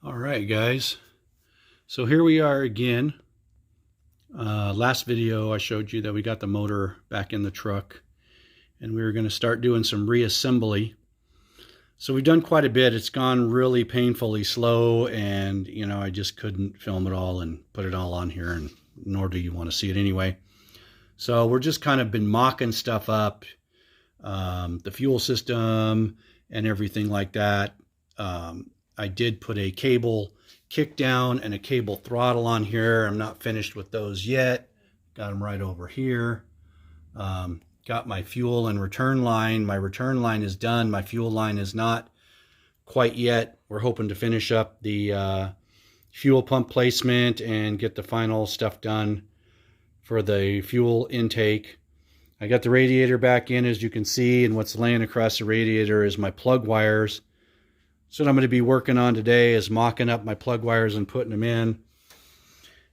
All right, guys. So here we are again. Last video I showed you that we got the motor back in the truck and we were going to start doing some reassembly. So we've done quite a bit. It's gone really painfully slow, and I just couldn't film it all and put it all on here, and nor do you want to see it anyway. So we're just kind of been mocking stuff up, the fuel system and everything like that. I did put a cable kick down and a cable throttle on here. I'm not finished with those yet. Got them right over here. Got my fuel and return line. My return line is done. My fuel line is not quite yet. We're hoping to finish up the fuel pump placement and get the final stuff done for the fuel intake. I got the radiator back in, as you can see, and what's laying across the radiator is my plug wires. So what I'm going to be working on today is mocking up my plug wires and putting them in.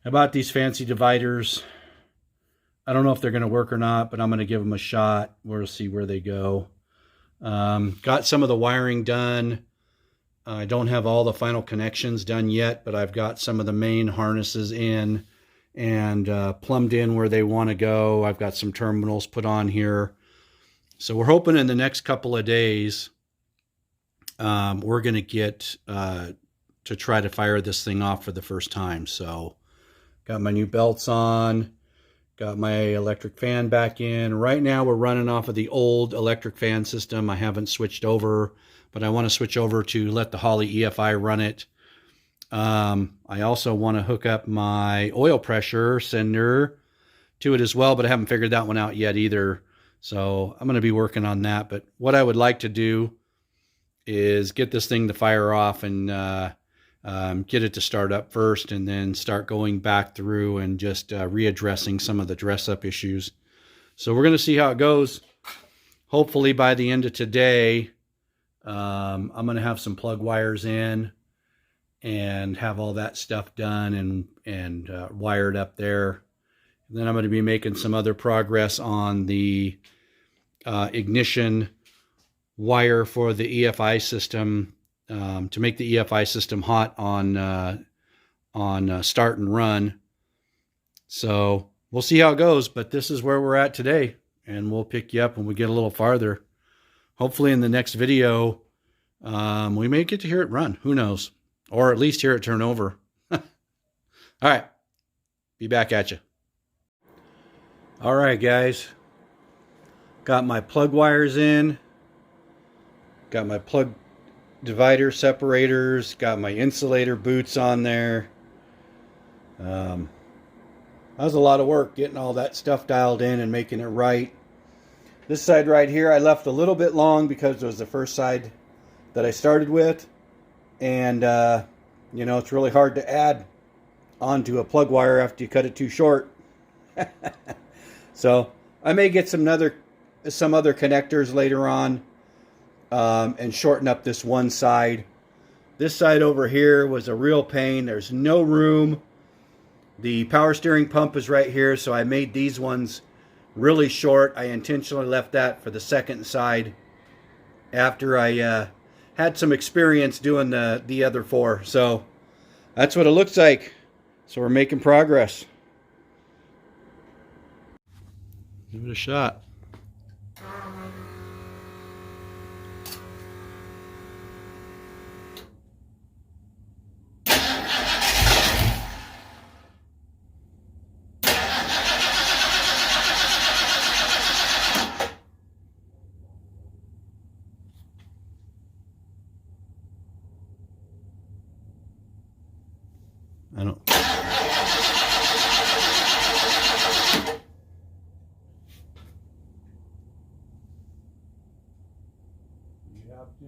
I bought these fancy dividers. I don't know if they're going to work or not, but I'm going to give them a shot. We'll see where they go. Got some of the wiring done. I don't have all the final connections done yet, but I've got some of the main harnesses in and plumbed in where they want to go. I've got some terminals put on here. So we're hoping in the next couple of days we're going to get to try to fire this thing off for the first time. So got my new belts on, got my electric fan back in. Right now we're running off of the old electric fan system. I haven't switched over, but I want to switch over to let the Holley EFI run it. I also want to hook up my oil pressure sender to it as well, but I haven't figured that one out yet either. So I'm going to be working on that. But what I would like to do is get this thing to fire off and get it to start up first, and then start going back through and just readdressing some of the dress-up issues. So we're going to see how it goes. Hopefully by the end of today, I'm going to have some plug wires in and have all that stuff done and wired up there. And then I'm going to be making some other progress on the ignition wire for the EFI system, to make the EFI system hot on start and run. So we'll see how it goes, but this is where we're at today, and we'll pick you up when we get a little farther. Hopefully in the next video, we may get to hear it run. Who knows? Or at least hear it turn over. All right. Be back at you. All right, guys. Got my plug wires in. Got my plug divider separators. Got my insulator boots on there. That was a lot of work getting all that stuff dialed in and making it right. This side right here I left a little bit long because it was the first side that I started with. And, it's really hard to add onto a plug wire after you cut it too short. So I may get some other connectors later on. And shorten up this one side. This side over here was a real pain. There's no room. The power steering pump is right here, so I made these ones really short. I intentionally left that for the second side after I had some experience doing the other four. So that's what it looks like. So we're making progress. Give it a shot. I don't. You have to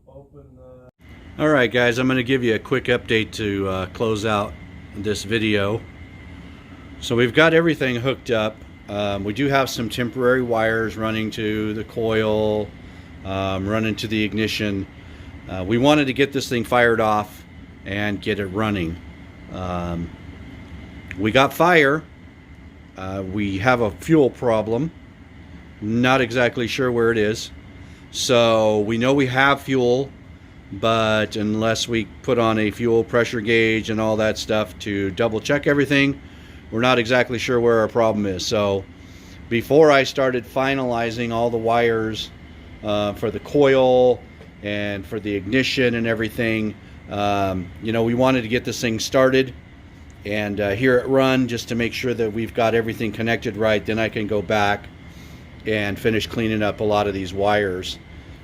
open the. All right, guys, I'm going to give you a quick update to close out this video. So we've got everything hooked up. We do have some temporary wires running to the coil, running to the ignition. We wanted to get this thing fired off and get it running. We got fire. We have a fuel problem. Not exactly sure where it is. So we know we have fuel, but unless we put on a fuel pressure gauge and all that stuff to double check everything, we're not exactly sure where our problem is. So before I started finalizing all the wires for the coil and for the ignition and everything, you know, we wanted to get this thing started and hear it run just to make sure that we've got everything connected right. Then I can go back and finish cleaning up a lot of these wires.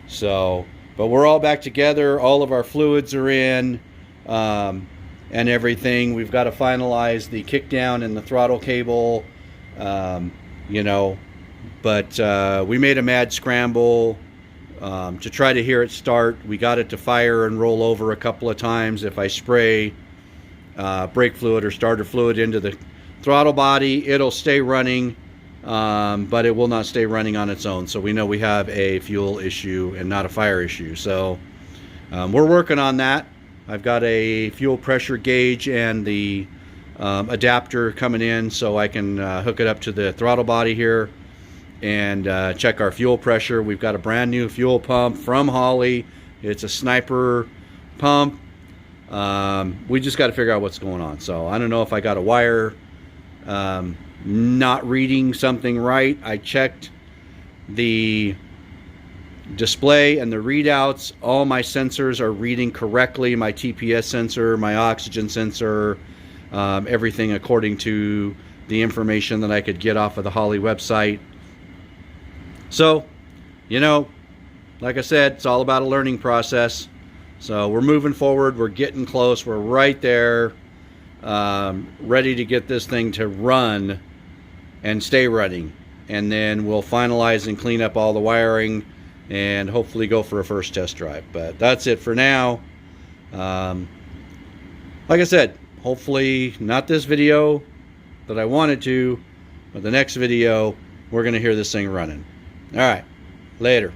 So, but we're all back together. All of our fluids are in and everything. We've got to finalize the kick down and the throttle cable, you know, but we made a mad scramble to try to hear it start. We got it to fire and roll over a couple of times. If I spray brake fluid or starter fluid into the throttle body, it'll stay running, but it will not stay running on its own. So we know we have a fuel issue and not a fire issue. So we're working on that. I've got a fuel pressure gauge and the adapter coming in so I can hook it up to the throttle body here and check our fuel pressure. We've got a brand new fuel pump from Holley. It's a Sniper pump. We just got to figure out what's going on. So I don't know if I got a wire not reading something right. I checked the display and the readouts. All my sensors are reading correctly. My TPS sensor, my oxygen sensor, everything according to the information that I could get off of the Holley website. So, you know, like I said, it's all about a learning process. So we're moving forward. We're getting close. We're right there, ready to get this thing to run and stay running. And then we'll finalize and clean up all the wiring and hopefully go for a first test drive. But that's it for now. Like I said, hopefully not this video that I wanted to, but the next video, we're going to hear this thing running. All right, later.